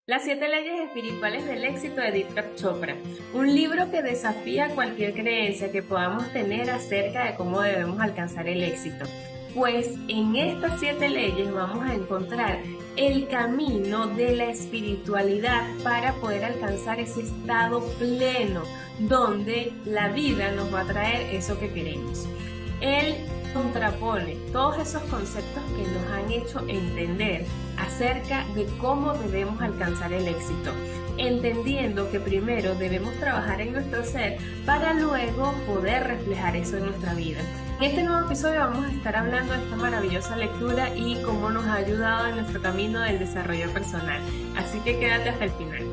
Las siete leyes espirituales del éxito de Deepak Chopra, un libro que desafía cualquier creencia que podamos tener acerca de cómo debemos alcanzar el éxito. Pues en estas siete leyes vamos a encontrar el camino de la espiritualidad para poder alcanzar ese estado pleno donde la vida nos va a traer eso que queremos. Él contrapone todos esos conceptos que nos han hecho entender acerca de cómo debemos alcanzar el éxito, entendiendo que primero debemos trabajar en nuestro ser para luego poder reflejar eso en nuestra vida. En este nuevo episodio vamos a estar hablando de esta maravillosa lectura y cómo nos ha ayudado en nuestro camino del desarrollo personal. Así que quédate hasta el final.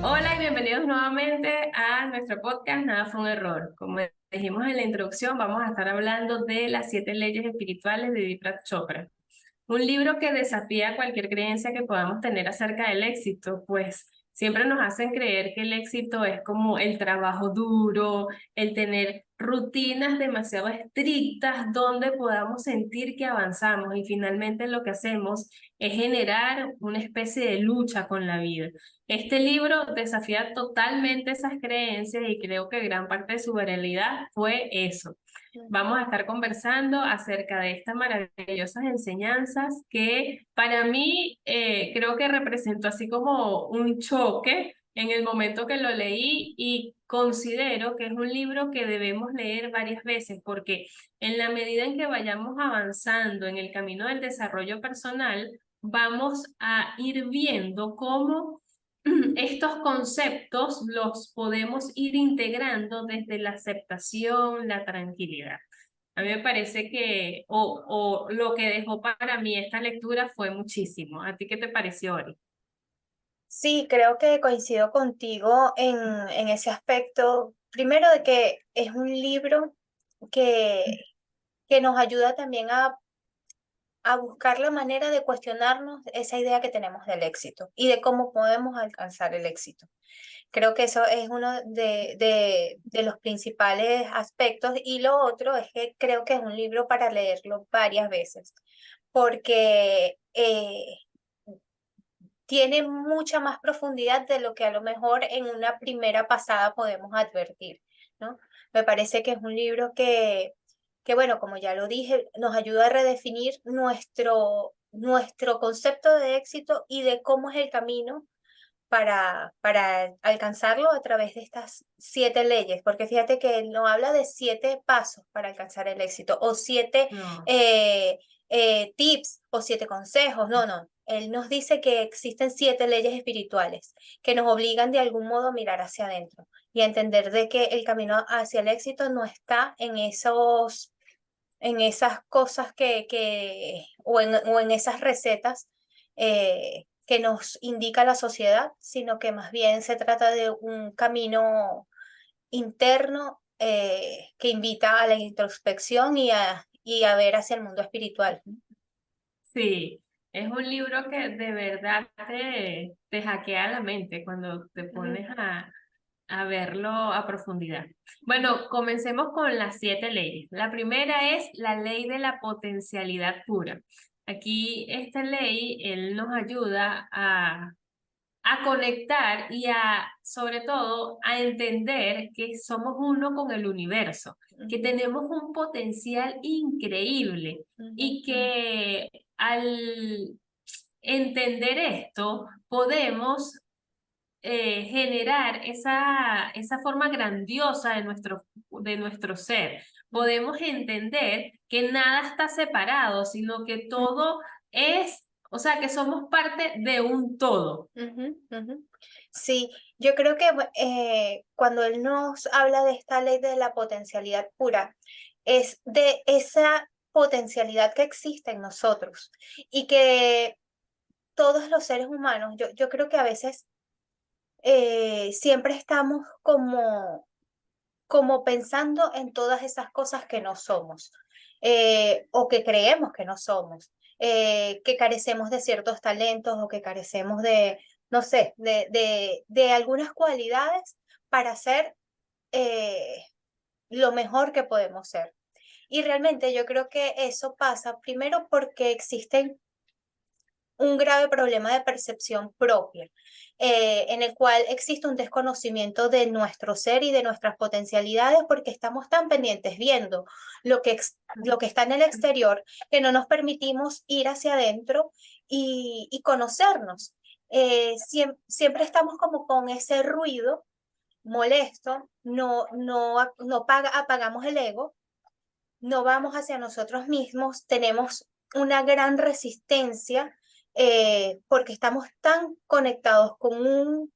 Hola y bienvenidos nuevamente a nuestro podcast Nada fue un error. Como dijimos en la introducción, vamos a estar hablando de las siete leyes espirituales de Deepak Chopra. Un libro que desafía cualquier creencia que podamos tener acerca del éxito, pues siempre nos hacen creer que el éxito es como el trabajo duro, el tener rutinas demasiado estrictas donde podamos sentir que avanzamos y finalmente lo que hacemos es generar una especie de lucha con la vida. Este libro desafía totalmente esas creencias y creo que gran parte de su realidad fue eso. Vamos a estar conversando acerca de estas maravillosas enseñanzas que para mí creo que representó así como un choque en el momento que lo leí y considero que es un libro que debemos leer varias veces porque en la medida en que vayamos avanzando en el camino del desarrollo personal, vamos a ir viendo cómo estos conceptos los podemos ir integrando desde la aceptación, la tranquilidad. A mí me parece que, o lo que dejó para mí esta lectura fue muchísimo. ¿A ti qué te pareció, Ori? Sí, creo que coincido contigo en ese aspecto. Primero de que es un libro que, que nos ayuda también a buscar la manera de cuestionarnos esa idea que tenemos del éxito y de cómo podemos alcanzar el éxito. Creo que eso es uno de los principales aspectos y lo otro es que creo que es un libro para leerlo varias veces porque tiene mucha más profundidad de lo que a lo mejor en una primera pasada podemos advertir, ¿no? Me parece que es un libro que bueno, como ya lo dije, nos ayuda a redefinir nuestro concepto de éxito y de cómo es el camino para alcanzarlo a través de estas siete leyes, porque fíjate que él no habla de siete pasos para alcanzar el éxito o siete No. tips o siete consejos, no, no. Él nos dice que existen siete leyes espirituales que nos obligan de algún modo a mirar hacia adentro y a entender de que el camino hacia el éxito no está en esas cosas o en esas recetas que nos indica la sociedad, sino que más bien se trata de un camino interno que invita a la introspección y a ver hacia el mundo espiritual. Sí, es un libro que de verdad te hackea la mente cuando te Ujú. pones a verlo a profundidad. Bueno, comencemos con las siete leyes. La primera es la ley de la potencialidad pura. Aquí esta ley, él nos ayuda a conectar y sobre todo, a entender que somos uno con el universo, que Ujú, tenemos un potencial increíble ujú, y que al entender esto podemos generar esa forma grandiosa de nuestro ser. Podemos entender que nada está separado, sino que todo es, o sea, que somos parte de un todo. ujú, ujú. Sí, yo creo que cuando él nos habla de esta ley de la potencialidad pura, es de esa potencialidad que existe en nosotros y que todos los seres humanos, yo creo que a veces siempre estamos como pensando en todas esas cosas que no somos o que creemos que no somos, que carecemos de ciertos talentos o que carecemos de, no sé, de algunas cualidades para ser eh, lo mejor que podemos ser. Y realmente yo creo que eso pasa primero porque existen un grave problema de percepción propia, en el cual existe un desconocimiento de nuestro ser y de nuestras potencialidades porque estamos tan pendientes viendo lo que está en el exterior que no nos permitimos ir hacia adentro y conocernos. Siempre estamos como con ese ruido molesto, apagamos el ego, no vamos hacia nosotros mismos, tenemos una gran resistencia porque estamos tan conectados con un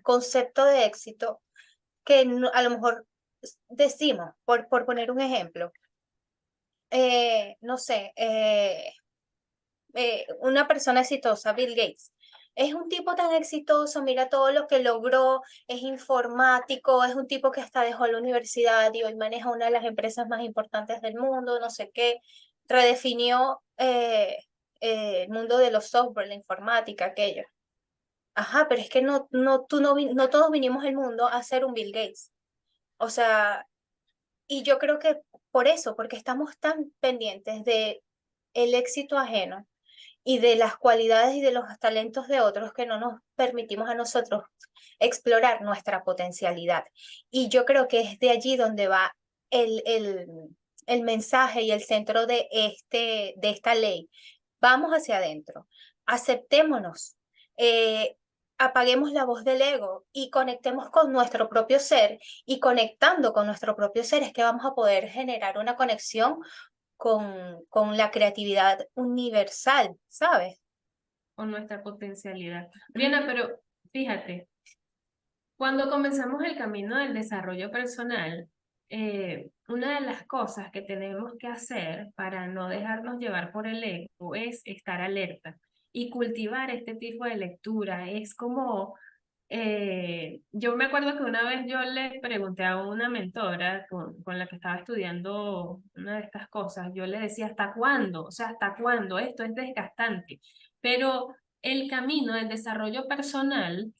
concepto de éxito que a lo mejor decimos, por poner un ejemplo, no sé, una persona exitosa, Bill Gates. Es un tipo tan exitoso, mira todo lo que logró, es informático, es un tipo que hasta dejó la universidad y hoy maneja una de las empresas más importantes del mundo, no sé qué, redefinió el mundo de los software, la informática, aquello. Ajá, pero es que no todos vinimos al mundo a ser un Bill Gates. O sea, y yo creo que por eso, porque estamos tan pendientes de el éxito ajeno y de las cualidades y de los talentos de otros que no nos permitimos a nosotros explorar nuestra potencialidad. Y yo creo que es de allí donde va el mensaje y el centro de esta ley. Vamos hacia adentro, aceptémonos, apaguemos la voz del ego y conectemos con nuestro propio ser, y conectando con nuestro propio ser es que vamos a poder generar una conexión con la creatividad universal, ¿sabes? Con nuestra potencialidad. Diana, pero fíjate, cuando comenzamos el camino del desarrollo personal, una de las cosas que tenemos que hacer para no dejarnos llevar por el ego es estar alerta y cultivar este tipo de lectura. Es como, yo me acuerdo que una vez yo le pregunté a una mentora con la que estaba estudiando una de estas cosas, yo le decía, ¿hasta cuándo? O sea, ¿hasta cuándo? Esto es desgastante. Pero el camino del desarrollo personal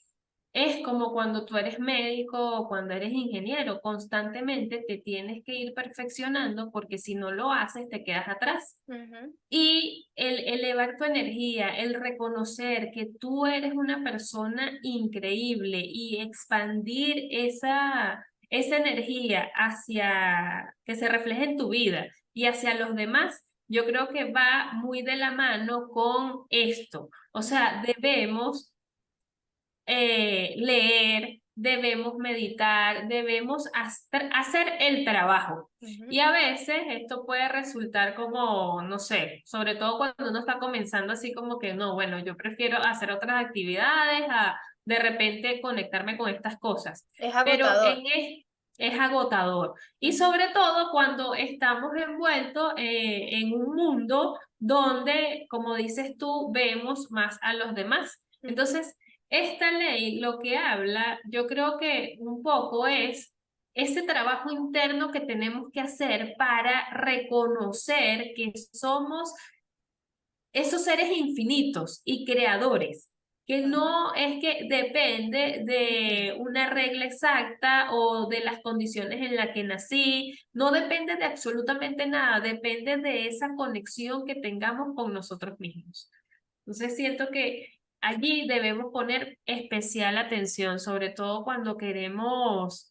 es como cuando tú eres médico o cuando eres ingeniero, constantemente te tienes que ir perfeccionando porque si no lo haces te quedas atrás. Ujú, Y el elevar tu energía, el reconocer que tú eres una persona increíble y expandir esa energía hacia que se refleje en tu vida y hacia los demás, yo creo que va muy de la mano con esto. O sea, debemos leer, debemos meditar, debemos hacer el trabajo. ujú. Y a veces esto puede resultar como, no sé, sobre todo cuando uno está comenzando así como que no, bueno, yo prefiero hacer otras actividades a de repente conectarme con estas cosas. Es Pero agotador. es agotador. Y Ujú, sobre todo cuando estamos envueltos en un mundo donde, como dices tú, vemos más a los demás. ujú. Entonces, esta ley lo que habla, yo creo que un poco es ese trabajo interno que tenemos que hacer para reconocer que somos esos seres infinitos y creadores, que Ujú. no es que depende de una regla exacta o de las condiciones en las que nací, no depende de absolutamente nada, depende de esa conexión que tengamos con nosotros mismos. Entonces siento que allí debemos poner especial atención, sobre todo cuando queremos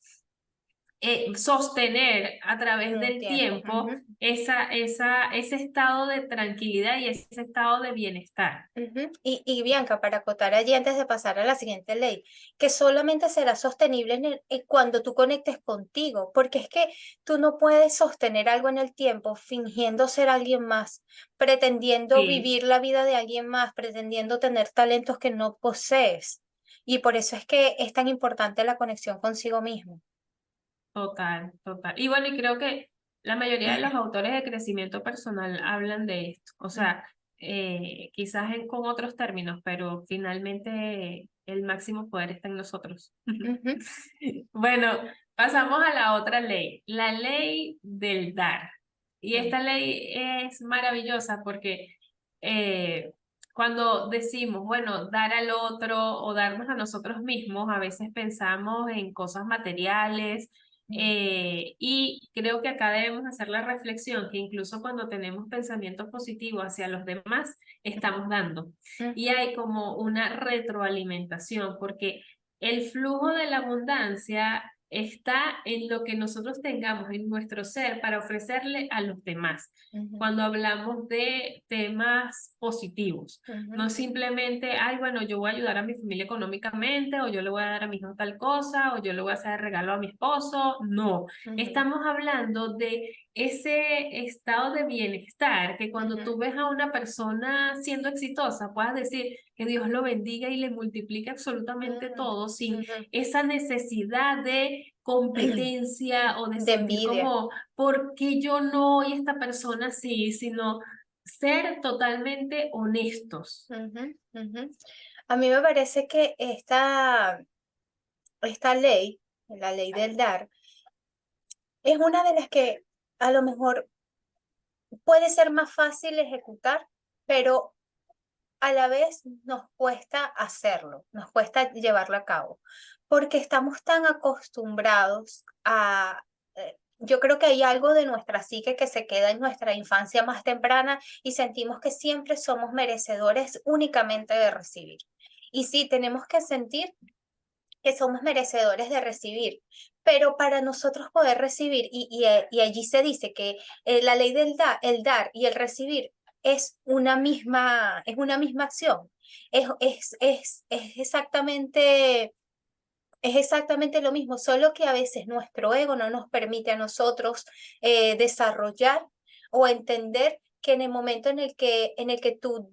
sostener a través Un del tiempo. tiempo Ujú. ese estado de tranquilidad y ese estado de bienestar. Ujú. Y Bianca, para acotar allí antes de pasar a la siguiente ley, que solamente será sostenible cuando tú conectes contigo, porque es que tú no puedes sostener algo en el tiempo fingiendo ser alguien más, pretendiendo Sí, vivir la vida de alguien más, pretendiendo tener talentos que no posees. Y por eso es que es tan importante la conexión consigo mismo. total, total. Y bueno, y creo que la mayoría de los autores de crecimiento personal hablan de esto. O sea, quizás con otros términos, pero finalmente el máximo poder está en nosotros. Ujú, Bueno, pasamos a la otra ley, la ley del dar. Y ujú, esta ley es maravillosa porque cuando decimos, bueno, dar al otro o darnos a nosotros mismos, a veces pensamos en cosas materiales Y creo que acá debemos hacer la reflexión que incluso cuando tenemos pensamientos positivos hacia los demás, estamos dando. Y Ujú, hay como una retroalimentación, porque el flujo de la abundancia está en lo que nosotros tengamos en nuestro ser para ofrecerle a los demás. ujú, Cuando hablamos de temas positivos, ujú, no simplemente, ay, bueno, yo voy a ayudar a mi familia económicamente, o yo le voy a dar a mi hijo tal cosa, o yo le voy a hacer regalo a mi esposo. No, ujú, estamos hablando de ese estado de bienestar que cuando ujú, tú ves a una persona siendo exitosa, puedas decir que Dios lo bendiga y le multiplique absolutamente todo sin ujú, esa necesidad de ujú. competencia o de De sentir envidia. como, ¿por qué yo no y esta persona sí? Sino ser totalmente honestos. Ujú, ujú. A mí me parece que esta ley, la ley del dar, es una de las que a lo mejor puede ser más fácil ejecutar, pero a la vez nos cuesta hacerlo, nos cuesta llevarlo a cabo, porque estamos tan acostumbrados a... Yo creo que hay algo de nuestra psique que se queda en nuestra infancia más temprana y sentimos que siempre somos merecedores únicamente de recibir. Y sí, tenemos que sentir que somos merecedores de recibir, pero para nosotros poder recibir, y allí se dice que la ley del el dar y el recibir es una misma acción, es exactamente lo mismo, solo que a veces nuestro ego no nos permite a nosotros desarrollar o entender que en el momento en el que tú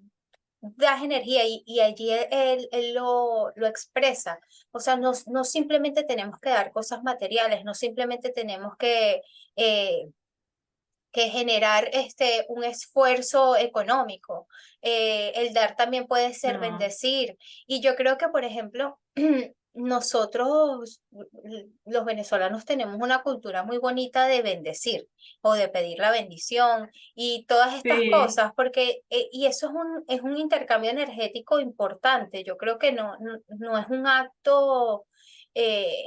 das energía y allí él lo expresa. O sea, no simplemente tenemos que dar cosas materiales, no simplemente tenemos eh, que generar un esfuerzo económico. El dar también puede ser No, bendecir. Y yo creo que, por ejemplo, nosotros, los venezolanos, tenemos una cultura muy bonita de bendecir o de pedir la bendición y todas estas sí, cosas, porque, y eso es un intercambio energético importante. Yo creo que no es un acto... eh,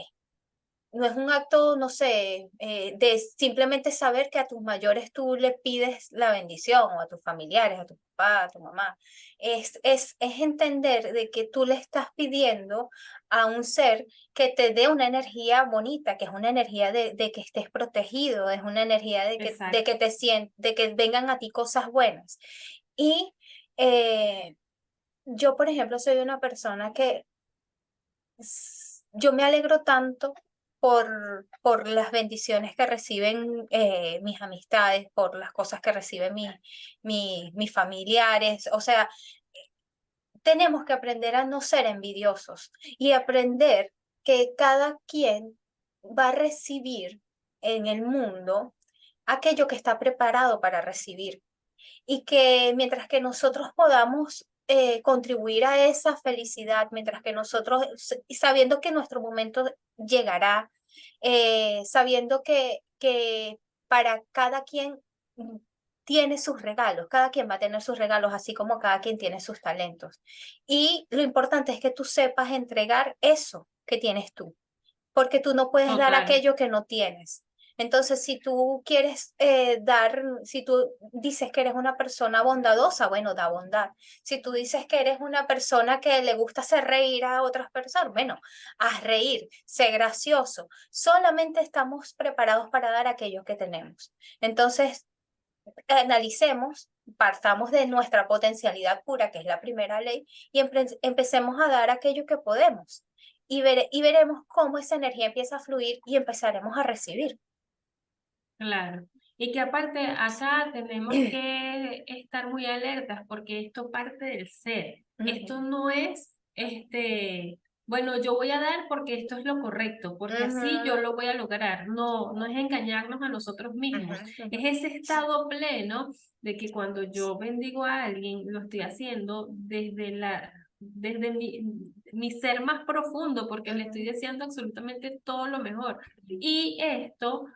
no es un acto, no sé, de simplemente saber que a tus mayores tú le pides la bendición, o a tus familiares, a tu papá, a tu mamá. Es entender de que tú le estás pidiendo a un ser que te dé una energía bonita, que es una energía de que estés protegido, es una energía de exacto. que te sientas, de que vengan a ti cosas buenas. Y yo, por ejemplo, soy una persona que yo me alegro tanto por las bendiciones que reciben mis amistades, por las cosas que reciben mis familiares. O sea, tenemos que aprender a no ser envidiosos y aprender que cada quien va a recibir en el mundo aquello que está preparado para recibir y que mientras que nosotros podamos contribuir a esa felicidad, mientras que nosotros, sabiendo que nuestro momento llegará, sabiendo que para cada quien tiene sus regalos, cada quien va a tener sus regalos, así como cada quien tiene sus talentos. Y lo importante es que tú sepas entregar eso que tienes tú porque tú no puedes dar Total. aquello que no tienes. Entonces, si tú quieres dar, si tú dices que eres una persona bondadosa, bueno, da bondad. Si tú dices que eres una persona que le gusta hacer reír a otras personas, bueno, haz reír, sé gracioso. Solamente estamos preparados para dar aquello que tenemos. Entonces, analicemos, partamos de nuestra potencialidad pura, que es la primera ley, y empecemos a dar aquello que podemos. Y veremos cómo esa energía empieza a fluir y empezaremos a recibir. Claro. Y que aparte acá tenemos que estar muy alertas porque esto parte del ser. Esto Ujú, no es, bueno, yo voy a dar porque esto es lo correcto, porque así yo lo voy a lograr. No, no es engañarnos a nosotros ujú, mismos. ujú, Es ese estado pleno de que cuando yo bendigo a alguien, lo estoy haciendo desde mi ser más profundo, porque le estoy ujú, deseando absolutamente todo lo mejor. Y esto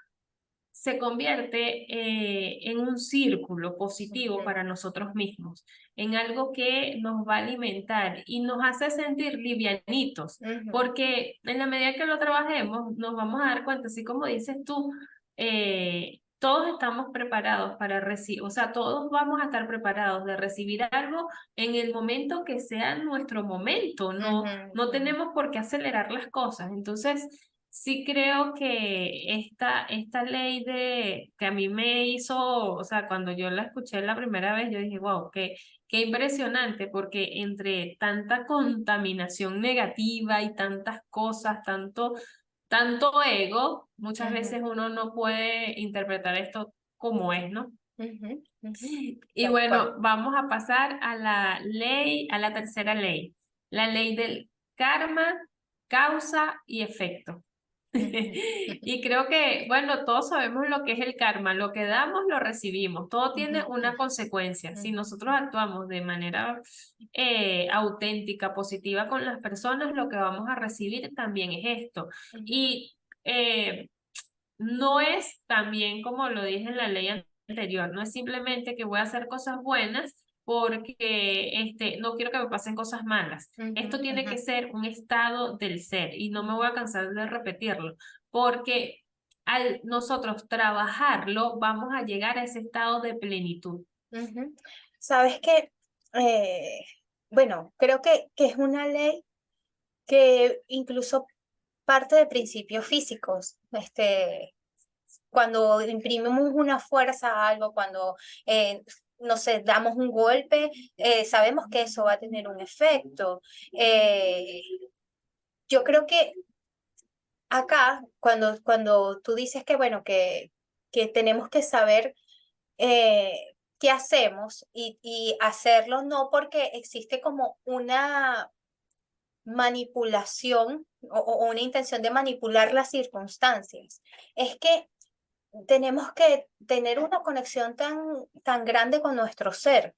se convierte en un círculo positivo Ujú, para nosotros mismos, en algo que nos va a alimentar y nos hace sentir livianitos, ujú, porque en la medida que lo trabajemos, nos vamos a dar cuenta, así como dices tú, todos estamos preparados para recibir, o sea, todos vamos a estar preparados de recibir algo en el momento que sea nuestro momento, no, ujú, no ujú, tenemos por qué acelerar las cosas. Entonces, sí creo que esta ley de que a mí me hizo, o sea, cuando yo la escuché la primera vez, yo dije, wow, qué impresionante, porque entre tanta contaminación negativa y tantas cosas, tanto ego, muchas ujú, veces uno no puede interpretar esto como es, ¿no? ujú, ujú. Y Tal cual. bueno, vamos a pasar a la ley, a la tercera ley, la ley del karma, causa y efecto. Ujú, Y creo que, bueno, todos sabemos lo que es el karma, lo que damos, lo recibimos, todo ujú, tiene una consecuencia. Si ujú, nosotros actuamos de manera auténtica, positiva con las personas, lo que vamos a recibir también es esto. ujú, Y no es también como lo dije en la ley anterior, no es simplemente que voy a hacer cosas buenas porque no quiero que me pasen cosas malas. ujú, Esto tiene ujú, que ser un estado del ser y no me voy a cansar de repetirlo, porque al nosotros trabajarlo vamos a llegar a ese estado de plenitud. ujú. Sabes que, eh, bueno, creo que es una ley que incluso parte de principios físicos. Cuando imprimimos una fuerza a algo, cuando, no sé, damos un golpe, sabemos que eso va a tener un efecto. Eh, yo creo que acá, cuando tú dices que, bueno, que tenemos que saber qué hacemos y hacerlo no porque existe como una manipulación o una intención de manipular las circunstancias. Es que tenemos que tener una conexión tan grande con nuestro ser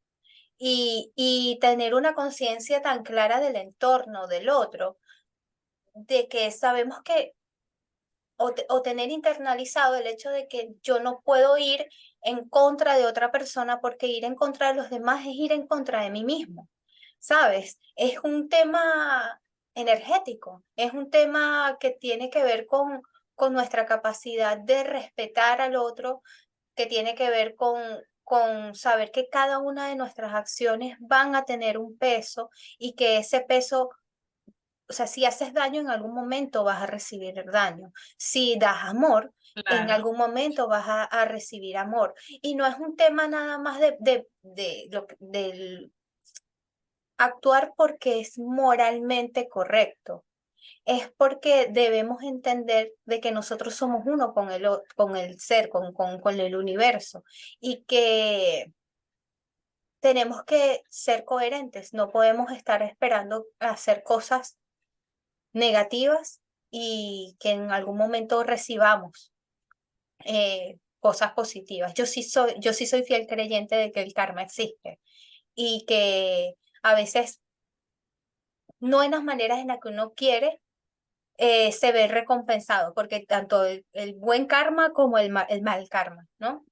y tener una conciencia tan clara del entorno, del otro, de que sabemos que, o tener internalizado el hecho de que yo no puedo ir en contra de otra persona porque ir en contra de los demás es ir en contra de mí mismo. ¿Sabes? Es un tema energético, es un tema que tiene que ver con nuestra capacidad de respetar al otro, que tiene que ver con saber que cada una de nuestras acciones van a tener un peso y que ese peso, o sea, si haces daño en algún momento vas a recibir daño. Si das amor, en Claro, algún momento vas a recibir amor. Y no es un tema nada más del actuar porque es moralmente correcto. Es porque debemos entender de que nosotros somos uno con el ser, con el universo y que tenemos que ser coherentes. No podemos estar esperando hacer cosas negativas y que en algún momento recibamos cosas positivas. Yo sí soy fiel creyente de que el karma existe y que a veces no en las maneras en las que uno quiere se ve recompensado, porque tanto el buen karma como el mal karma, ¿no?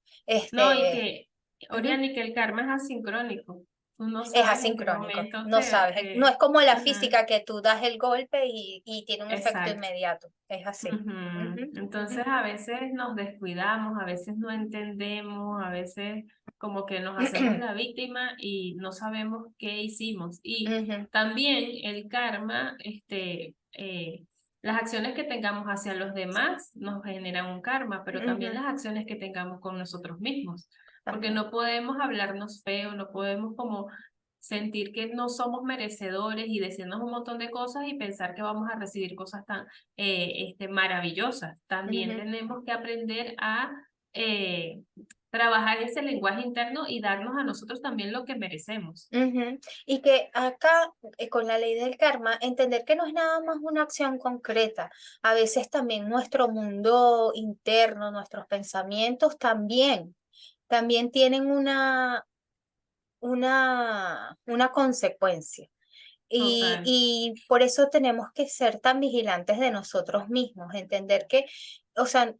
no, y Este, que, ujú, Oriana, y que el karma es asincrónico. Tú no es sabes en qué asincrónico, momento no sabes, no es como la ajá, física que tú das el golpe y tiene un efecto exacto. inmediato, es así. Ujú. Ujú, Entonces ujú. a veces nos descuidamos, a veces no entendemos, a veces como que nos hacemos la víctima y no sabemos qué hicimos. Y Ujú, también el karma, las acciones que tengamos hacia los demás nos generan un karma, pero también ujú, las acciones que tengamos con nosotros mismos, porque también. no podemos hablarnos feo, no podemos como sentir que no somos merecedores y decirnos un montón de cosas y pensar que vamos a recibir cosas tan maravillosas. También Ujú, tenemos que aprender a eh, trabajar ese lenguaje interno y darnos a nosotros también lo que merecemos. ujú. Y que acá, con la ley del karma, entender que no es nada más una acción concreta. A veces también nuestro mundo interno, nuestros pensamientos también tienen una consecuencia. Total. Y por eso tenemos que ser tan vigilantes de nosotros mismos, entender que, o sea,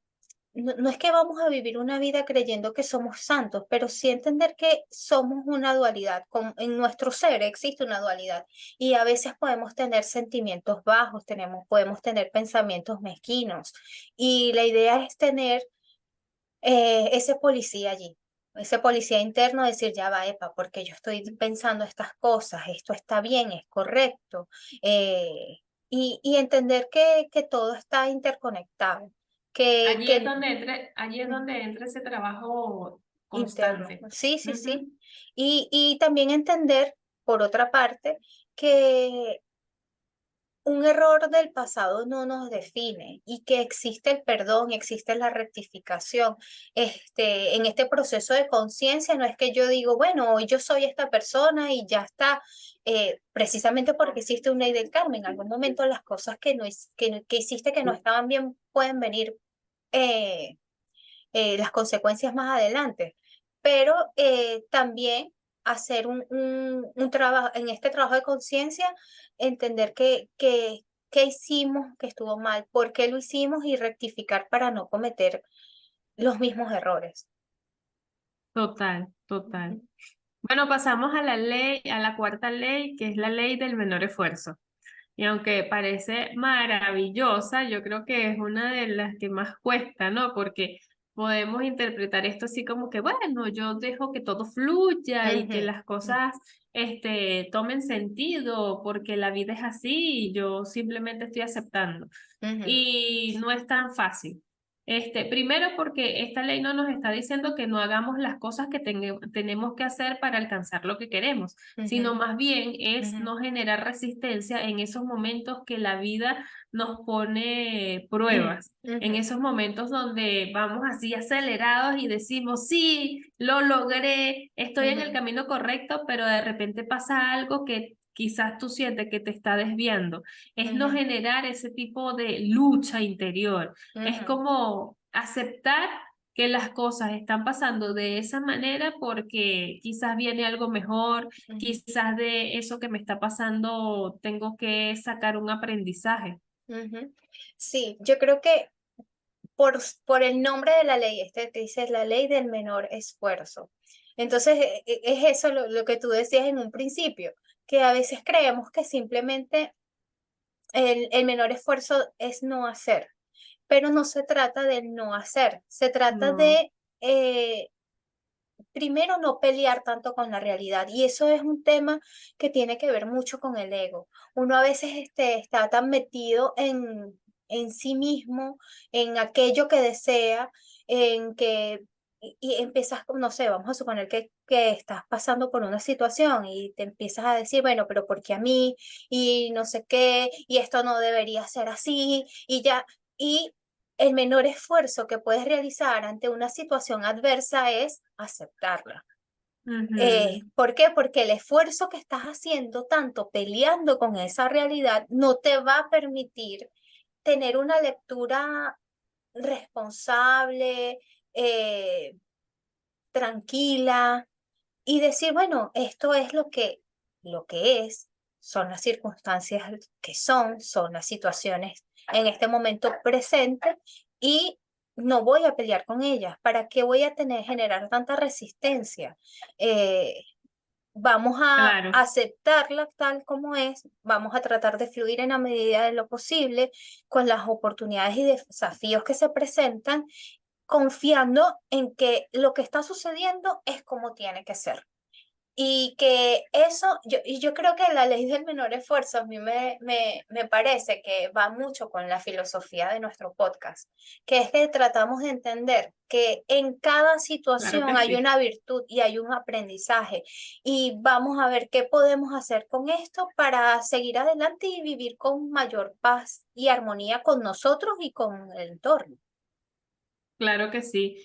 no es que vamos a vivir una vida creyendo que somos santos, pero sí entender que somos una dualidad. En nuestro ser existe una dualidad y a veces podemos tener sentimientos bajos, podemos tener pensamientos mezquinos y la idea es tener ese policía allí. Ese policía interno, decir, ya va, epa, porque yo estoy pensando estas cosas, esto está bien, es correcto, y entender que todo está interconectado, que Allí es donde entra ese trabajo interno. constante. Sí, sí, sí. Ujú. Y también entender, por otra parte, que un error del pasado no nos define y que existe el perdón, existe la rectificación. En este proceso de conciencia no es que yo digo, bueno, hoy yo soy esta persona y ya está, precisamente porque hiciste una ley del karma. En algún momento las cosas que hiciste que no estaban bien pueden venir eh, las consecuencias más adelante, pero también hacer un trabajo, en este trabajo de conciencia, entender qué hicimos que estuvo mal, por qué lo hicimos y rectificar para no cometer los mismos errores. Total, total. Ujú, Bueno, pasamos a la ley, a la cuarta ley, que es la ley del menor esfuerzo. Y aunque parece maravillosa, yo creo que es una de las que más cuesta, ¿no? Porque podemos interpretar esto así como que, bueno, yo dejo que todo fluya y que ujú, las cosas, tomen sentido, porque la vida es así y yo simplemente estoy aceptando. ujú, Y no es tan fácil. Primero porque esta ley no nos está diciendo que no hagamos las cosas que tenemos que hacer para alcanzar lo que queremos, ujú, sino más bien es ujú, no generar resistencia en esos momentos que la vida nos pone ujú, pruebas, en ujú, esos momentos donde vamos así acelerados y decimos, sí, lo logré, estoy en el ujú, camino correcto, pero de repente pasa algo que quizás tú sientes que te está desviando. Es no ujú, generar ese tipo de lucha interior, es ujú, como aceptar que las cosas están pasando de esa manera porque quizás viene algo mejor, ujú, quizás de eso que me está pasando tengo que sacar un aprendizaje. ujú. Sí, yo creo que por el nombre de la ley, este que dice la ley del menor esfuerzo. Entonces, es eso lo que tú decías en un principio, que a veces creemos que simplemente el menor esfuerzo es no hacer, pero no se trata del no hacer, se trata No, de, primero, no pelear tanto con la realidad. Y eso es un tema que tiene que ver mucho con el ego. Uno a veces está tan metido en sí mismo, en aquello que desea, en que... Y empiezas, no sé, vamos a suponer que estás pasando por una situación y te empiezas a decir, bueno, pero ¿por qué a mí? Y no sé qué, y esto no debería ser así, y ya, y el menor esfuerzo que puedes realizar ante una situación adversa es aceptarla. ujú, ¿Por qué? Porque el esfuerzo que estás haciendo, tanto peleando con esa realidad, no te va a permitir tener una lectura responsable, eh, tranquila y decir, bueno, esto es lo que es, son las circunstancias que son las situaciones en este momento presente y no voy a pelear con ellas. ¿Para qué voy a generar tanta resistencia? Eh, Vamos a claro. aceptarla tal como es, vamos a tratar de fluir en la medida de lo posible con las oportunidades y desafíos que se presentan, confiando en que lo que está sucediendo es como tiene que ser. Y que eso, yo creo que la ley del menor esfuerzo a mí me parece que va mucho con la filosofía de nuestro podcast, que es que tratamos de entender que en cada Claro situación que hay sí. una virtud y hay un aprendizaje y vamos a ver qué podemos hacer con esto para seguir adelante y vivir con mayor paz y armonía con nosotros y con el entorno. Claro que sí.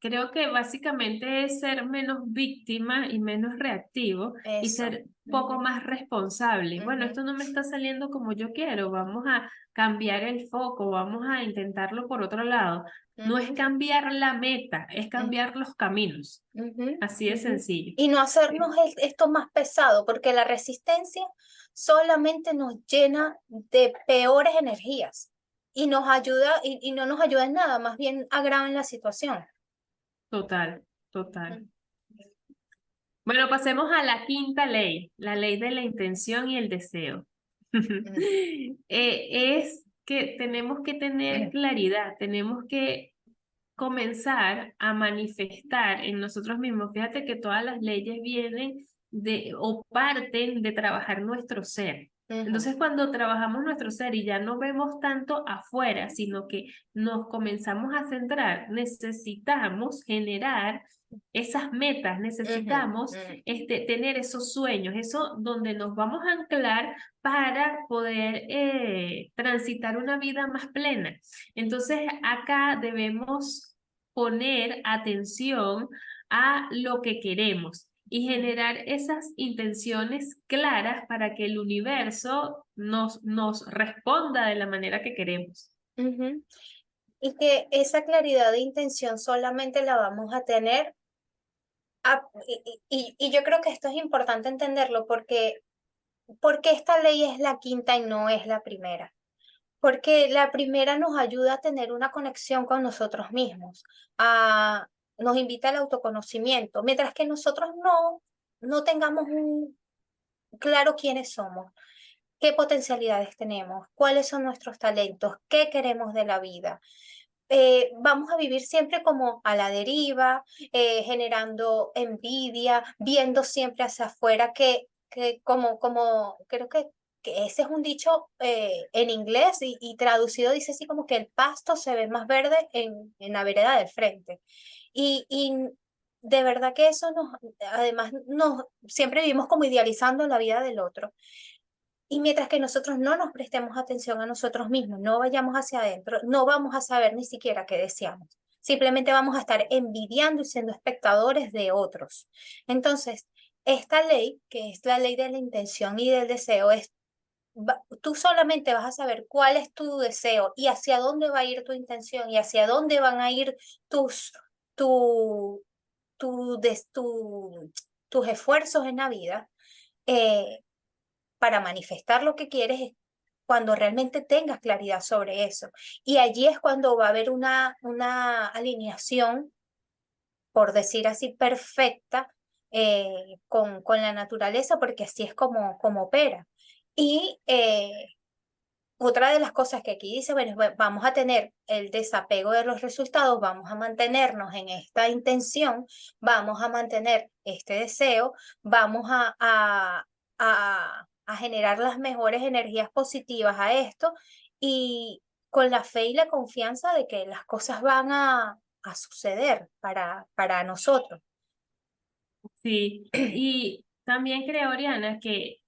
Creo que básicamente es ser menos víctima y menos reactivo y Eso. ser un poco Ujú, más responsable. Bueno, ujú, esto no me está saliendo como yo quiero. Vamos a cambiar el foco, vamos a intentarlo por otro lado. No es ujú, cambiar la meta, es ujú. cambiar los caminos. Ujú, Así de ujú. sencillo. Y no Eh, hacernos esto más pesado, porque la resistencia solamente nos llena de peores energías. y nos ayuda, y no nos ayuda en nada, más bien agravan la situación. Total, total. Mm, Bueno, pasemos a la quinta ley, la ley de la intención y el deseo. mm, Es que tenemos que tener claridad, tenemos que comenzar a manifestar en nosotros mismos. Fíjate que todas las leyes vienen de o parten de trabajar nuestro ser. ujú, Entonces, cuando trabajamos nuestro ser y ya no vemos tanto afuera, sino que nos comenzamos a centrar, necesitamos generar esas metas, ujú, necesitamos ujú, tener esos sueños, eso donde nos vamos a anclar para poder transitar una vida más plena. Entonces, acá debemos poner atención a lo que queremos y generar esas intenciones claras para que el universo nos responda de la manera que queremos. ujú. Y que esa claridad de intención solamente la vamos a tener, y yo creo que esto es importante entenderlo porque esta ley es la quinta y no es la primera. Porque la primera nos ayuda a tener una conexión con nosotros mismos, nos invita al autoconocimiento, mientras que nosotros no tengamos claro quiénes somos, qué potencialidades tenemos, cuáles son nuestros talentos, qué queremos de la vida. Vamos a vivir siempre como a la deriva, generando envidia, viendo siempre hacia afuera, que como creo que ese es un dicho en inglés y traducido dice así como que el pasto se ve más verde en la vereda del frente. Y de verdad que eso además, siempre vivimos como idealizando la vida del otro. Y mientras que nosotros no nos prestemos atención a nosotros mismos, no vayamos hacia adentro, no vamos a saber ni siquiera qué deseamos. Simplemente vamos a estar envidiando y siendo espectadores de otros. Entonces, esta ley, que es la ley de la intención y del deseo, tú solamente vas a saber cuál es tu deseo y hacia dónde va a ir tu intención y hacia dónde van a ir tus, tu, tus esfuerzos en la vida. eh, para manifestar lo que quieres es cuando realmente tengas claridad sobre eso. Y allí es cuando va a haber una alineación, por decir así, perfecta con la naturaleza, porque así es como opera. Y otra de las cosas que aquí dice, bueno, vamos a tener el desapego de los resultados, vamos a mantenernos en esta intención, vamos a mantener este deseo, vamos a generar las mejores energías positivas a esto y con la fe y la confianza de que las cosas van a suceder para nosotros. Sí, y también creo, Oriana, que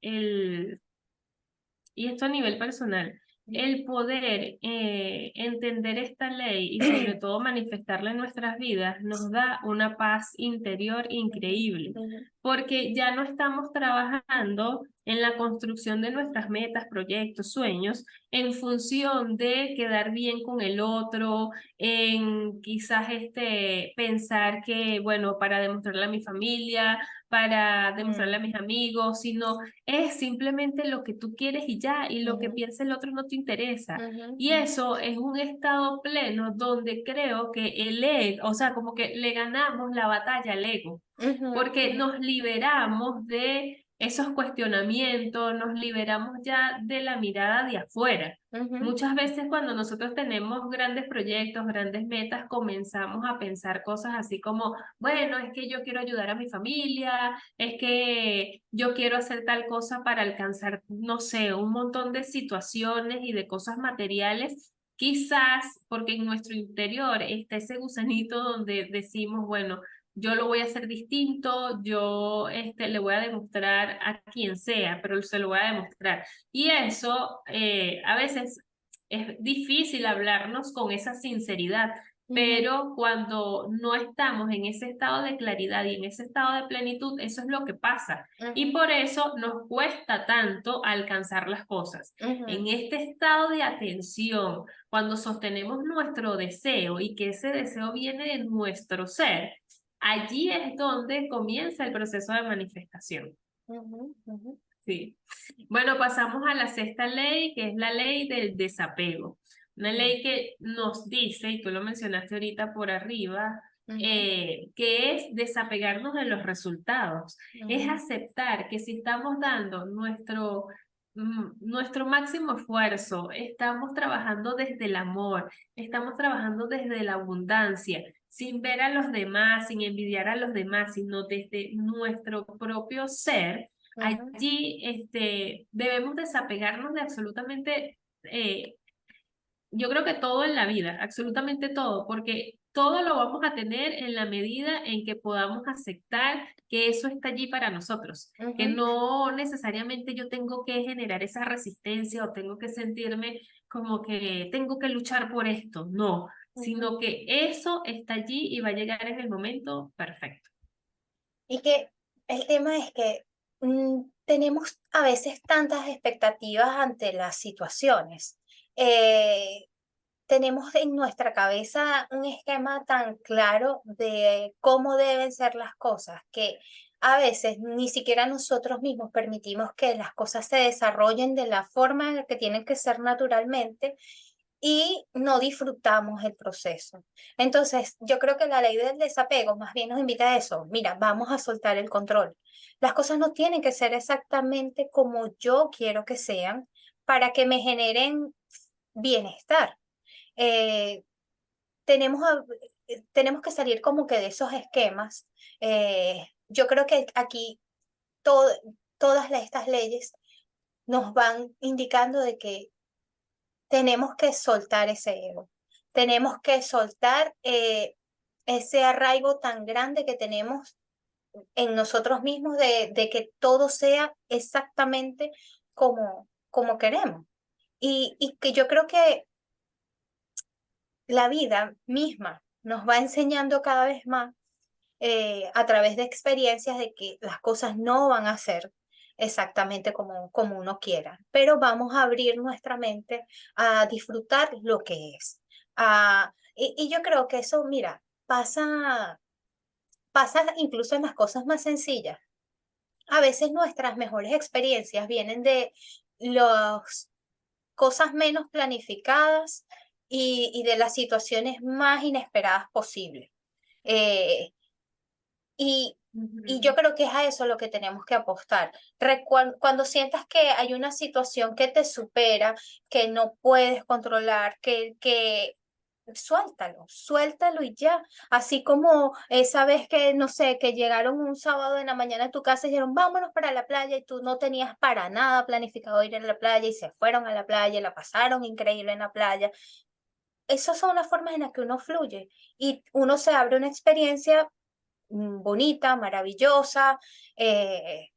y esto a nivel personal, el poder entender esta ley y sobre todo manifestarla en nuestras vidas nos da una paz interior Ujú, increíble, ujú, porque ya no estamos trabajando en la construcción de nuestras metas, proyectos, sueños, en función de quedar bien con el otro, en quizás pensar que, bueno, para demostrarle a mi familia, para demostrarle a mis amigos, sino es simplemente lo que tú quieres y ya, y lo que ujú, piensa el otro no te interesa. ujú, Y eso es un estado pleno donde creo que el ego, o sea, como que le ganamos la batalla al ego, ujú, porque ujú, nos liberamos de esos cuestionamientos, nos liberamos ya de la mirada de afuera. ujú, Muchas veces cuando nosotros tenemos grandes proyectos, grandes metas, comenzamos a pensar cosas así como, bueno, es que yo quiero ayudar a mi familia, es que yo quiero hacer tal cosa para alcanzar, no sé, un montón de situaciones y de cosas materiales. Quizás porque en nuestro interior está ese gusanito donde decimos, bueno, yo lo voy a hacer distinto, yo le voy a demostrar a quien sea, pero se lo voy a demostrar. Y eso a veces es difícil hablarnos con esa sinceridad, ujú, pero cuando no estamos en ese estado de claridad y en ese estado de plenitud, eso es lo que pasa. Y ujú, por eso nos cuesta tanto alcanzar las cosas. ujú, En este estado de atención, cuando sostenemos nuestro deseo y que ese deseo viene de nuestro ser, allí es donde comienza el proceso de manifestación. ujú, ujú. Sí. Bueno, pasamos a la sexta ley, que es la ley del desapego. Una Ujú, ley que nos dice, y tú lo mencionaste ahorita por arriba, ujú, que es desapegarnos de los resultados, es ujú, aceptar que si estamos dando nuestro máximo esfuerzo, estamos trabajando desde el amor, estamos trabajando desde la abundancia, sin ver a los demás, sin envidiar a los demás, sino desde nuestro propio ser. ujú, Allí debemos desapegarnos de absolutamente, yo creo que todo en la vida, absolutamente todo, porque todo lo vamos a tener en la medida en que podamos aceptar que eso está allí para nosotros, que ujú, no necesariamente yo tengo que generar esa resistencia o tengo que sentirme como que tengo que luchar por esto, no, ujú. sino que eso está allí y va a llegar en el momento perfecto. Y que el tema es que tenemos a veces tantas expectativas ante las situaciones. Eh, Tenemos en nuestra cabeza un esquema tan claro de cómo deben ser las cosas que a veces ni siquiera nosotros mismos permitimos que las cosas se desarrollen de la forma en la que tienen que ser naturalmente y no disfrutamos el proceso. Entonces, yo creo que la ley del desapego más bien nos invita a eso. Mira, vamos a soltar el control. Las cosas no tienen que ser exactamente como yo quiero que sean para que me generen bienestar. Eh, tenemos, tenemos que salir como que de esos esquemas. Yo creo que aquí to- todas estas leyes nos van indicando de que tenemos que soltar ese ego, tenemos que soltar ese arraigo tan grande que tenemos en nosotros mismos de que todo sea exactamente como queremos. Y que yo creo que la vida misma nos va enseñando cada vez más a través de experiencias de que las cosas no van a ser exactamente como uno quiera, pero vamos a abrir nuestra mente a disfrutar lo que es. Y yo creo que eso, mira, pasa incluso en las cosas más sencillas. A veces nuestras mejores experiencias vienen de las cosas menos planificadas y de las situaciones más inesperadas posibles. Eh, Y, y yo Ujú. creo que es a eso lo que tenemos que apostar. Cuando sientas que hay una situación que te supera, que no puedes controlar, que suéltalo, suéltalo y ya. Así como esa vez que, no sé, que llegaron un sábado en la mañana a tu casa y dijeron, vámonos para la playa y tú no tenías para nada planificado ir a la playa y se fueron a la playa y la pasaron increíble en la playa. Esas son las formas en las que uno fluye y uno se abre una experiencia bonita, maravillosa, eh,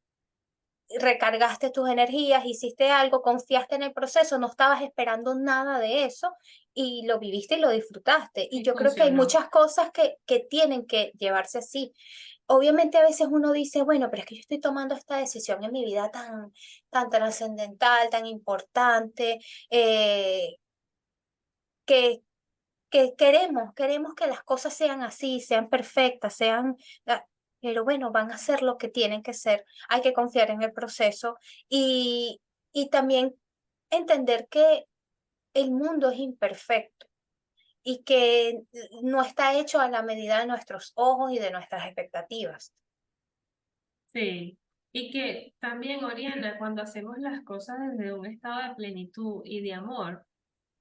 recargaste tus energías, hiciste algo, confiaste en el proceso, no estabas esperando nada de eso y lo viviste y lo disfrutaste. Y Y yo creo que hay funcionó. muchas cosas que tienen que llevarse así. Obviamente a veces uno dice, bueno, pero es que yo estoy tomando esta decisión en mi vida tan trascendental, tan importante, que queremos que las cosas sean así, sean perfectas, ah, pero bueno, van a ser lo que tienen que ser. Hay que confiar en el proceso y también entender que el mundo es imperfecto y que no está hecho a la medida de nuestros ojos y de nuestras expectativas. Sí, y que también, Oriana, cuando hacemos las cosas desde un estado de plenitud y de amor,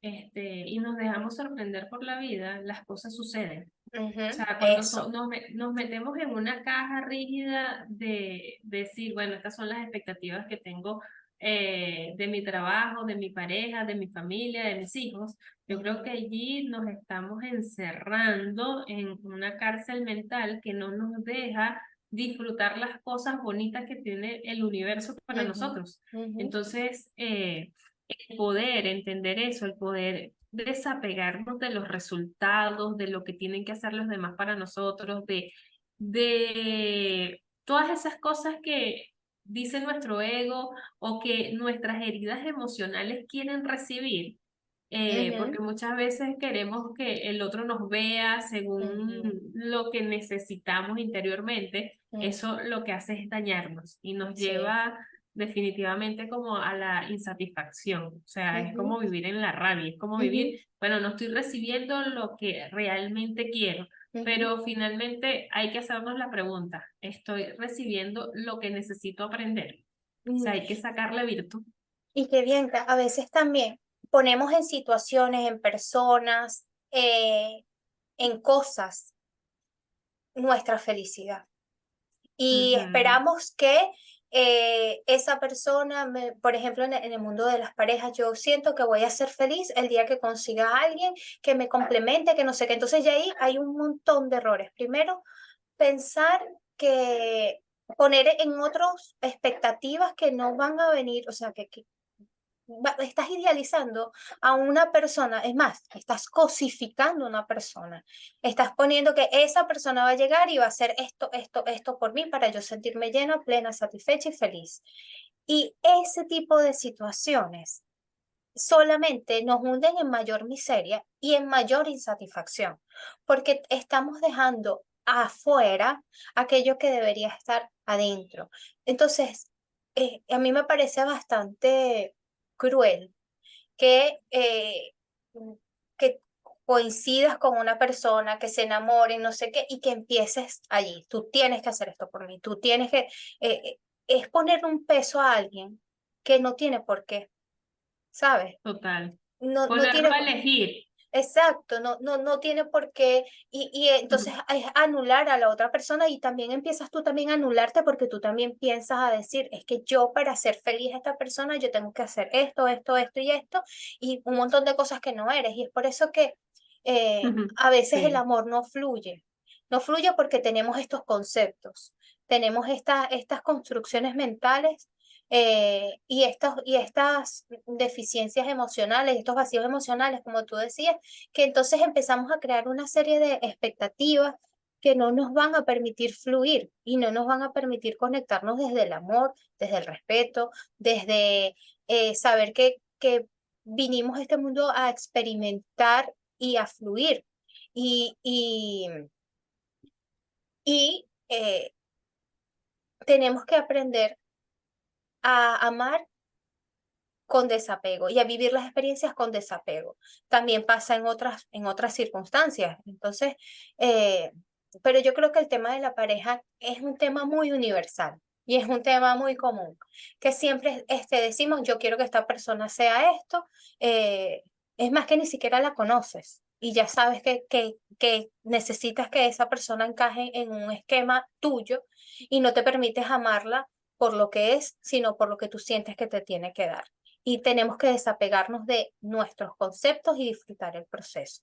y nos dejamos sorprender por la vida, las cosas suceden. O Ujú, sea, cuando eso. nos metemos en una caja rígida de decir, bueno, estas son las expectativas que tengo de mi trabajo, de mi pareja, de mi familia, de mis hijos, yo creo que Ujú, allí nos estamos encerrando en una cárcel mental que no nos deja disfrutar las cosas bonitas que tiene el universo para ujú, nosotros. ujú, Entonces, el poder entender eso, el poder desapegarnos de los resultados, de lo que tienen que hacer los demás para nosotros, de todas esas cosas que dice nuestro ego o que nuestras heridas emocionales quieren recibir. ujú, Porque muchas veces queremos que el otro nos vea según ujú, lo que necesitamos interiormente. ujú. Eso lo que hace es dañarnos y nos Sí. lleva definitivamente como a la insatisfacción, o sea, es Ujú, como vivir en la rabia, es como ujú, vivir, bueno, no estoy recibiendo lo que realmente quiero, ujú. pero finalmente hay que hacernos la pregunta, ¿estoy recibiendo lo que necesito aprender? O sea, Mm. hay que sacarle virtud. Y que bien, a veces también ponemos en situaciones, en personas, en cosas, nuestra felicidad. Y Ujú. esperamos que esa persona, por ejemplo, en el mundo de las parejas, yo siento que voy a ser feliz el día que consiga a alguien que me complemente, que no sé qué. Entonces ya ahí hay un montón de errores. Primero, pensar que poner en otros expectativas que no van a venir, o sea, que estás idealizando a una persona, es más, estás cosificando a una persona, estás poniendo que esa persona va a llegar y va a hacer esto, esto, esto por mí para yo sentirme llena, plena, satisfecha y feliz. Y ese tipo de situaciones solamente nos hunden en mayor miseria y en mayor insatisfacción, porque estamos dejando afuera aquello que debería estar adentro. Entonces, a mí me parece bastante cruel mm, que coincidas con una persona, que se enamoren, no sé qué, y que empieces allí. Tú tienes que hacer esto por mí, tú tienes que... es poner un peso a alguien que no tiene por qué, ¿sabes? Total. No Ponerlo tiene, a elegir. exacto, no tiene por qué, y entonces es anular a la otra persona y también empiezas tú también a anularte porque tú también piensas a decir, es que yo para ser feliz a esta persona yo tengo que hacer esto, esto, esto y un montón de cosas que no eres, y es por eso que a veces el Sí. amor no fluye porque tenemos estos conceptos, tenemos estas construcciones mentales y estas deficiencias emocionales, estos vacíos emocionales, como tú decías, que entonces empezamos a crear una serie de expectativas que no nos van a permitir fluir y no nos van a permitir conectarnos desde el amor, desde el respeto, desde saber que vinimos a este mundo a experimentar y a fluir. Y, y, y tenemos que aprender a amar con desapego y a vivir las experiencias con desapego. También pasa en otras circunstancias. Entonces, eh, pero yo creo que el tema de la pareja es un tema muy universal y es un tema muy común, que siempre decimos, yo quiero que esta persona sea esto, eh, es más que ni siquiera la conoces. Y ya sabes que necesitas que esa persona encaje en un esquema tuyo y no te permites amarla por lo que es, sino por lo que tú sientes que te tiene que dar y tenemos que desapegarnos de nuestros conceptos y disfrutar el proceso.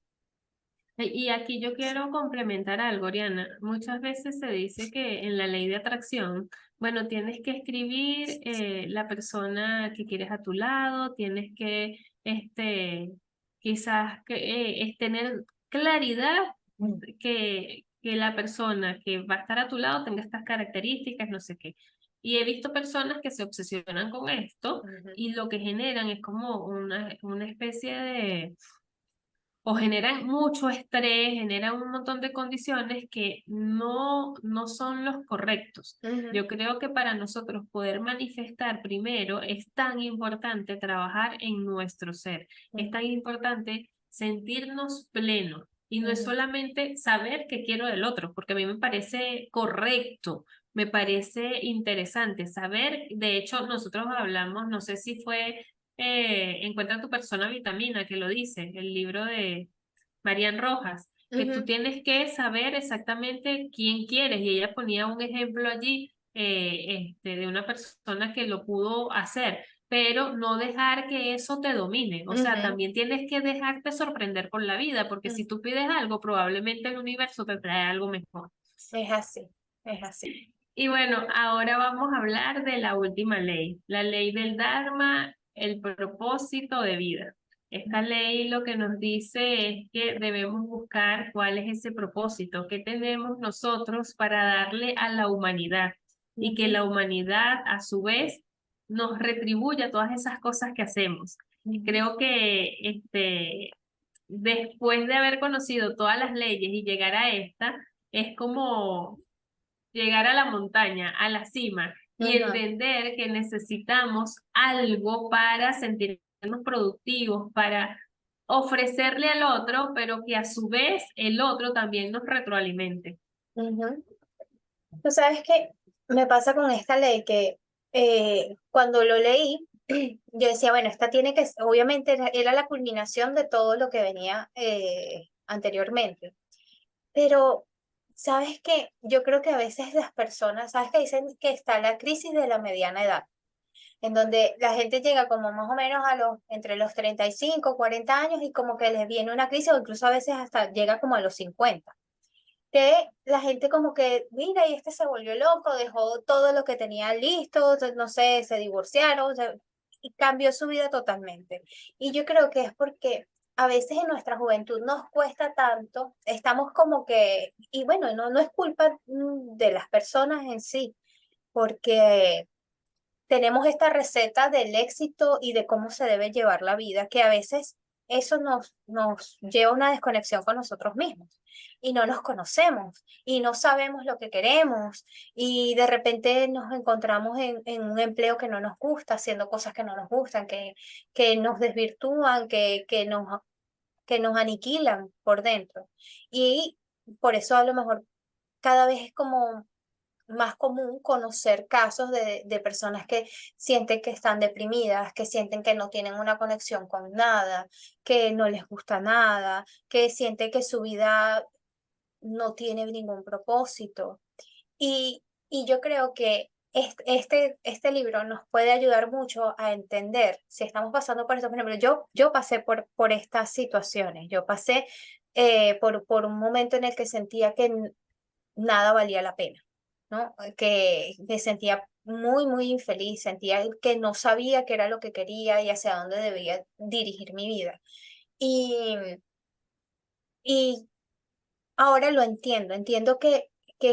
Y aquí yo quiero complementar algo, Oriana. Muchas veces se dice que en la ley de atracción, bueno, tienes que escribir la persona que quieres a tu lado, tienes que, quizás que, es tener claridad que la persona que va a estar a tu lado tenga estas características, no sé qué. Y he visto personas que se obsesionan con esto Ujú, y lo que generan es como una especie de o generan mucho estrés, generan un montón de condiciones que no son los correctos. ujú, Yo creo que para nosotros poder manifestar primero es tan importante trabajar en nuestro ser, es ujú, tan importante sentirnos plenos. Y no es ujú, solamente saber qué quiero del otro, porque a mí me parece correcto, me parece interesante saber. De hecho, nosotros hablamos, no sé si fue Encuentra tu persona vitamina, que lo dice, el libro de Marian Rojas, que tú ujú, tienes que saber exactamente quién quieres. Y ella ponía un ejemplo allí de una persona que lo pudo hacer, pero no dejar que eso te domine. O sea, ujú, también tienes que dejarte sorprender por la vida, porque ujú. si tú pides algo, probablemente el universo te trae algo mejor. Es así, es así. Y bueno, ahora vamos a hablar de la última ley, la ley del Dharma, el propósito de vida. Esta ley lo que nos dice es que debemos buscar cuál es ese propósito que tenemos nosotros para darle a la humanidad y que Ujú, la humanidad a su vez nos retribuya todas esas cosas que hacemos. ujú, Creo que después de haber conocido todas las leyes y llegar a esta, es como llegar a la montaña, a la cima, y entender que necesitamos algo para sentirnos productivos, para ofrecerle al otro, pero que a su vez el otro también nos retroalimente. Ujú. Tú sabes que me pasa con esta ley que cuando lo leí, yo decía, bueno, esta tiene que, obviamente era la culminación de todo lo que venía anteriormente, pero sabes que yo creo que a veces las personas, sabes que dicen que está la crisis de la mediana edad, en donde la gente llega como más o menos entre los 35 40 años y como que les viene una crisis o incluso a veces hasta llega como a los 50 que la gente como que, mira, y este se volvió loco, dejó todo lo que tenía listo, no sé, se divorciaron, y cambió su vida totalmente. Y yo creo que es porque a veces en nuestra juventud nos cuesta tanto, estamos como que, y bueno, no es culpa de las personas en sí, porque tenemos esta receta del éxito y de cómo se debe llevar la vida, que a veces eso nos lleva a una desconexión con nosotros mismos y no nos conocemos y no sabemos lo que queremos y de repente nos encontramos en un empleo que no nos gusta, haciendo cosas que no nos gustan, que nos desvirtúan, que nos aniquilan por dentro. Y por eso a lo mejor cada vez es como más común conocer casos de personas que sienten que están deprimidas, que sienten que no tienen una conexión con nada, que no les gusta nada, que sienten que su vida no tiene ningún propósito. Y yo creo que este libro nos puede ayudar mucho a entender si estamos pasando por esto. Por ejemplo, yo pasé por estas situaciones, yo pasé por un momento en el que sentía que nada valía la pena, ¿no? Que me sentía muy infeliz, sentía que no sabía qué era lo que quería y hacia dónde debía dirigir mi vida. Y, y ahora lo entiendo, entiendo que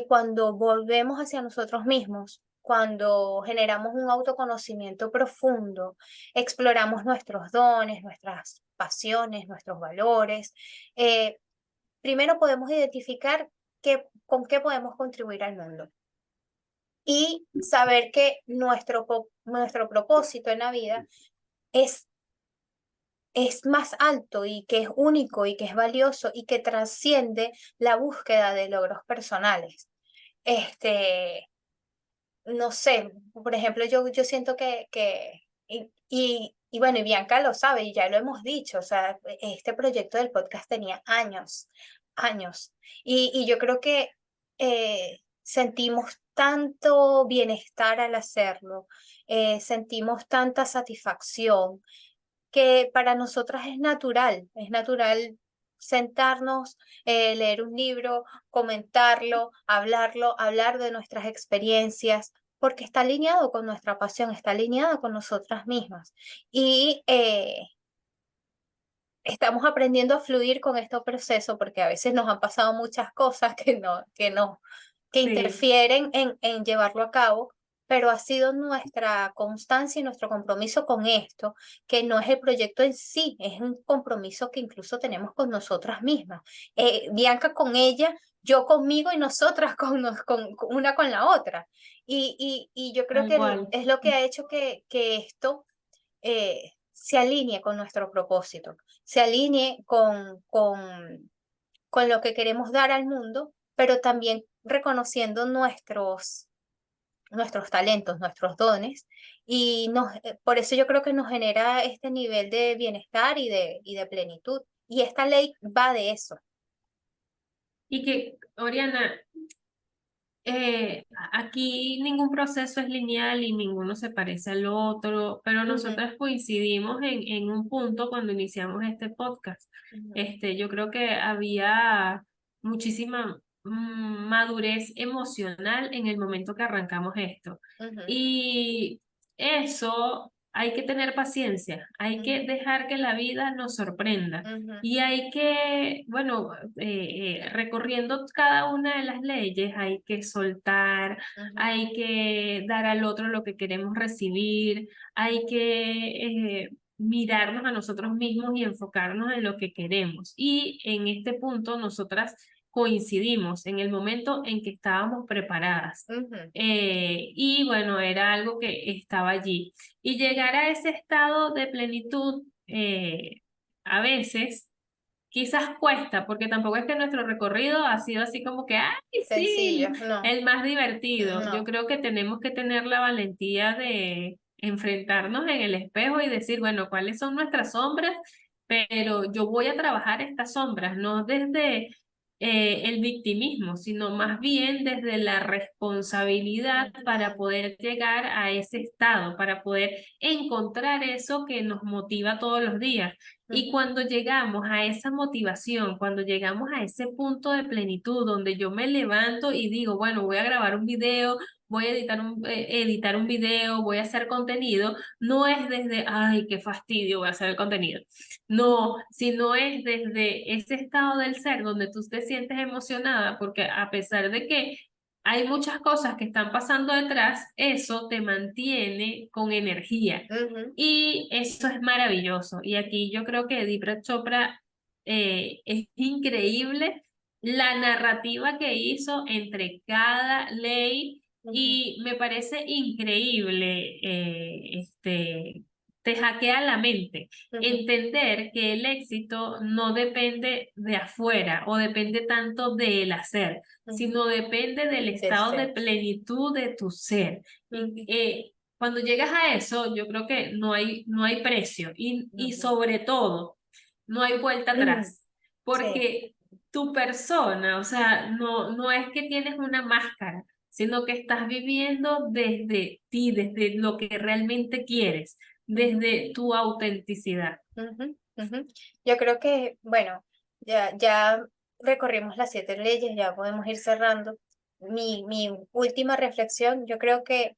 cuando volvemos hacia nosotros mismos, cuando generamos un autoconocimiento profundo, exploramos nuestros dones, nuestras pasiones, nuestros valores, eh, primero podemos identificar con qué podemos contribuir al mundo y saber que nuestro propósito en la vida es, es más alto y que es único y que es valioso y que trasciende la búsqueda de logros personales. Este, no sé, por ejemplo, yo siento y bueno, y Bianca lo sabe y ya lo hemos dicho, o sea, este proyecto del podcast tenía años, y yo creo que sentimos tanto bienestar al hacerlo, sentimos tanta satisfacción que para nosotras es natural sentarnos, leer un libro, comentarlo, hablar de nuestras experiencias, porque está alineado con nuestra pasión, está alineado con nosotras mismas. Y estamos aprendiendo a fluir con este proceso, porque a veces nos han pasado muchas cosas que Sí. interfieren en llevarlo a cabo, pero ha sido nuestra constancia y nuestro compromiso con esto, que no es el proyecto en sí, es un compromiso que incluso tenemos con nosotras mismas. Bianca con ella, yo conmigo y nosotras con una con la otra. Y yo creo Tal que cual. es lo que ha hecho que esto se alinee con nuestro propósito, se alinee con lo que queremos dar al mundo, pero también reconociendo nuestros talentos, nuestros dones, y por eso yo creo que nos genera este nivel de bienestar y de plenitud. Y esta ley va de eso. Y que, Oriana, aquí ningún proceso es lineal y ninguno se parece al otro, pero Ujú, nosotras coincidimos en un punto cuando iniciamos este podcast. ujú, Yo creo que había muchísima madurez emocional en el momento que arrancamos esto. ujú, Y eso hay que tener paciencia, hay que ujú, dejar que la vida nos sorprenda. ujú, Y hay que, bueno, recorriendo cada una de las leyes, hay que soltar, ujú, hay que dar al otro lo que queremos recibir, hay que mirarnos a nosotros mismos y enfocarnos en lo que queremos. Y en este punto, nosotras coincidimos en el momento en que estábamos preparadas. Ujú, Y bueno, era algo que estaba allí. Y llegar a ese estado de plenitud, a veces quizás cuesta, porque tampoco es que nuestro recorrido ha sido así como que, ay, sí, sencillo, no, el más divertido. Yo no. creo que tenemos que tener la valentía de enfrentarnos en el espejo y decir, bueno, ¿cuáles son nuestras sombras? Pero yo voy a trabajar estas sombras, no desde el victimismo, sino más bien desde la responsabilidad para Ujú, poder llegar a ese estado, para poder encontrar eso que nos motiva todos los días. Y ujú, cuando llegamos a esa motivación, cuando llegamos a ese punto de plenitud donde yo me levanto y digo, bueno, voy a grabar un video, voy a editar un video, voy a hacer contenido, no es desde, ay, qué fastidio, voy a hacer el contenido. No, sino es desde ese estado del ser donde tú te sientes emocionada, porque a pesar de que hay muchas cosas que están pasando detrás, eso te mantiene con energía. ujú, Y eso es maravilloso. Y aquí yo creo que Deepak Chopra es increíble la narrativa que hizo entre cada ley ujú, y me parece increíble, te hackea la mente. ujú, Entender que el éxito no depende de afuera o depende tanto del hacer, ujú. sino depende del Del estado de ser. plenitud de tu ser. Y Ujú, cuando llegas a eso, yo creo que no hay precio y ujú. sobre todo, no hay vuelta atrás, Sí. porque tu persona, o sea, no es que tienes una máscara, sino que estás viviendo desde ti, desde lo que realmente quieres, Ujú, desde tu autenticidad. ujú, ujú. Yo creo que, bueno, ya recorrimos las 7 leyes, ya podemos ir cerrando. Mi última reflexión, yo creo que,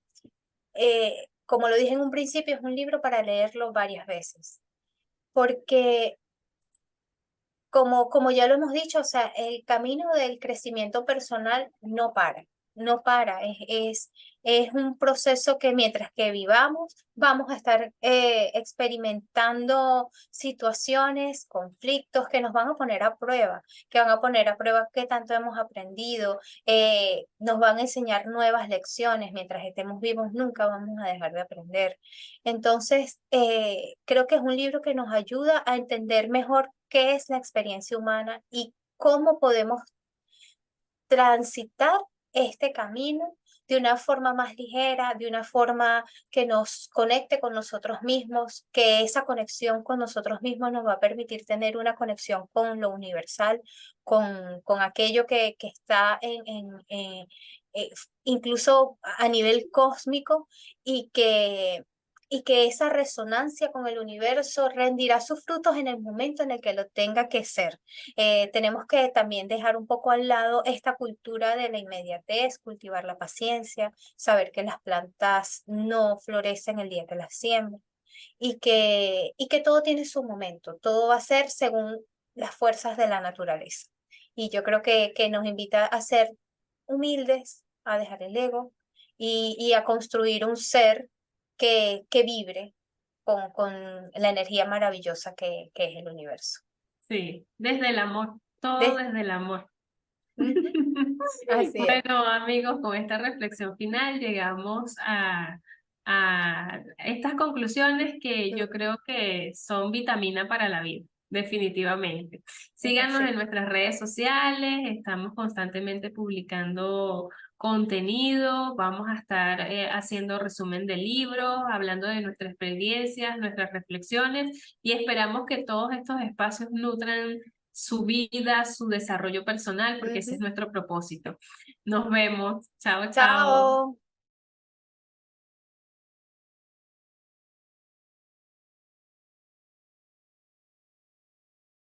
como lo dije en un principio, es un libro para leerlo varias veces, porque como ya lo hemos dicho, o sea, el camino del crecimiento personal no para, no para, es un proceso que mientras que vivamos, vamos a estar experimentando situaciones, conflictos que nos van a poner a prueba, que van a poner a prueba qué tanto hemos aprendido, nos van a enseñar nuevas lecciones, mientras estemos vivos nunca vamos a dejar de aprender. Entonces, creo que es un libro que nos ayuda a entender mejor qué es la experiencia humana y cómo podemos transitar este camino de una forma más ligera, de una forma que nos conecte con nosotros mismos, que esa conexión con nosotros mismos nos va a permitir tener una conexión con lo universal, con aquello que está eh, incluso a nivel cósmico y que esa resonancia con el universo rendirá sus frutos en el momento en el que lo tenga que ser. Tenemos que también dejar un poco al lado esta cultura de la inmediatez, cultivar la paciencia, saber que las plantas no florecen el día que las siembran y que todo tiene su momento, todo va a ser según las fuerzas de la naturaleza. Y yo creo que nos invita a ser humildes, a dejar el ego y a construir un ser que vibre con la energía maravillosa que es el universo. Sí, desde el amor, todo De- desde el amor. Ujú, así es. Bueno, amigos, con esta reflexión final llegamos a estas conclusiones que yo Ujú, creo que son vitamina para la vida, definitivamente. es Síganos en así. nuestras redes sociales, estamos constantemente publicando contenido, vamos a estar haciendo resumen de libros, hablando de nuestras experiencias, nuestras reflexiones y esperamos que todos estos espacios nutran su vida, su desarrollo personal, porque ese es Ujú. nuestro propósito. Nos vemos. Chao, chao. Chao.